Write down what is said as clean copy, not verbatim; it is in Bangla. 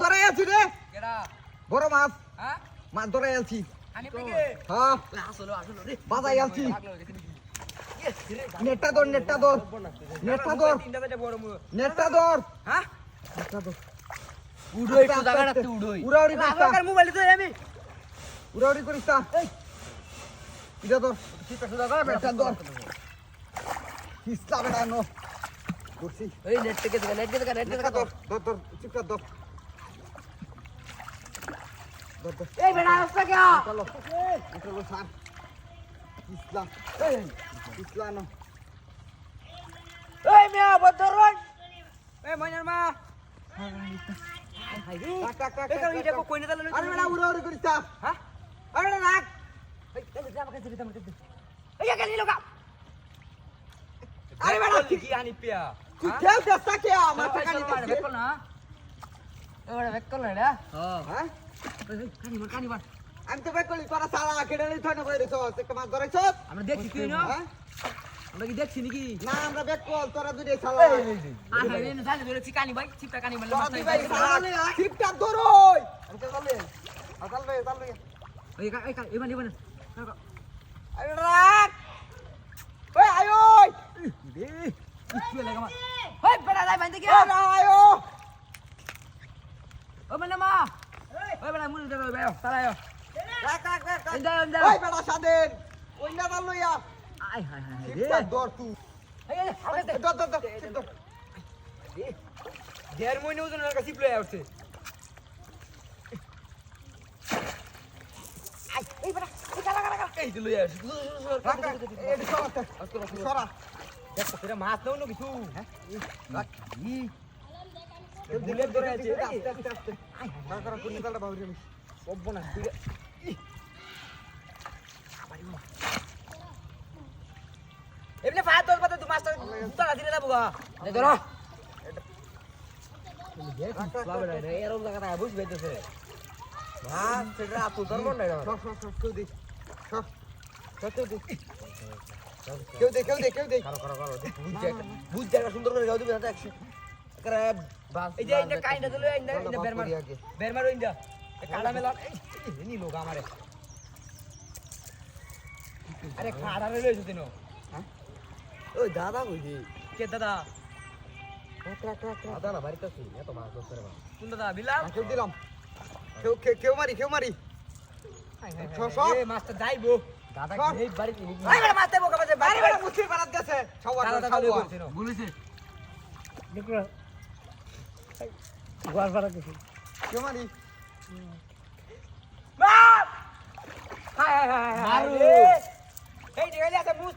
ধরে আছি রে কেডা বড় মাছ হ্যাঁ মাছ ধরে আছি আমি পেগে হ্যাঁ আসলো রে বাজাই আছি নেটটা ধর নেটটা ধর নেটটা ধর তিনটা বড় মু নেটটা ধর হ্যাঁ নেটটা ধর উড়ো একটু জায়গা রাখতে উড়োই উড়াউড়ি করিস না আমার মোবাইলে তো আমি উড়াউড়ি করিস না এটা ধর চিপটা সুদা কর নেটটা ধর কিসলা বেটা নো ধরছি এই নেট থেকে নেট থেকে নেটটা ধর ধর ধর চিপটা ধর ধর ধর এই বেটা আসছে কে চলো চলো সার কিসলা কিসলা নো এই মিয়া বদরন এই মইনার মা হাই রে টাক টাক এই কারণ এটা কই না তাহলে আরে বেটা উড়াউড়ি করিস না হ্যাঁ আরে রাখ এই যা আমাকে দিতে আমাকে দিতে এই গেলি লোকা আরে বেটা কি আনি পিয়া তুই খেল দেসা কে আমার টাকা নিতে বেকল না এবারে বেকল না রে হ্যাঁ কানি মার আমি তো বেকলি তোরা সালা কেডে লই থনে কইরেছ একটা মাছ ধরেছ আমরা দেখছি তুই না হ্যাঁ আমরা কি দেখছি নাকি না আমরা বেকল তোরা দুই সালা আর হাই রে না ধরে চিকানি ভাই চিপটা কানি মানে তোরা দুই ভাই সালা টিপটা ধরোই আমি তো চলে চালবে এই এবারে এবারে আরে রাখ ওই আয় ওই রে কি লাগা মা ওই বেটা যাই বাইন্দে কি আরে আয় ও মানে মা ওই বেটা মুনি দে ভাই তারা আয় রাখ রাখ রাখ এন্ডা এন্ডা ওই বেটা সাদেন ওই না দাল লইয়া আয় হায় হায় রে টিপটা ধর তুই এই আমাকে দে ধর ধর ধর দেড় মহিনে ওজন আর কাছে প্লে আউটছে আই এই বেটা এই কালা কালা এই দিল ইয়ার রাখ রাখ এই সরা দেখো তোরা মাছ দাও না কিছু হ্যাঁ রাখ ই বুলেট ধরে আছে আস্তে আস্তে আস্তে কাকা কাকা কোন নিতালটা বাউরি আমি সব না এমনি ফায়ার তোর কথা তুই মাছটা তারা দিলে যাবো গা এই ধরো দেখ বাবা রে এরকম জায়গা না বুঝ বেতেছে মাছ সেটা আপু ধরব না সব কেউ দে সব কেউ দে কেউ দে করো বুঝ জায়গা সুন্দর করে গাও দিবে না দেখছি করে এই যে ইন্ডা কাইন্ডা দিলে ইন্ডা বের মারো ইন্ডা কাড়া মেলা এই নি লোক আমারে আরে খাড়া রে লইছ তিনো হ্যাঁ ওই দাদা কইছি কে দাদা দাদা না বাড়িতে আছি এত মাছ ধরতে রে কোন দাদা বিলাম কেউ দিলাম কেউ মারি এই মাছটা যাইবো দাদা এই বাড়িতে আই বেটা মারতে বোকা বাজে বাড়ি বেটা মুছি পারাত গেছে সবার দাদা সবার বলছিল বলেছে দেখো গোয়াল পাড়া গেছে কেউ মারি মার হায় হায় হায় মারু এই যে গেলে আছে মুছ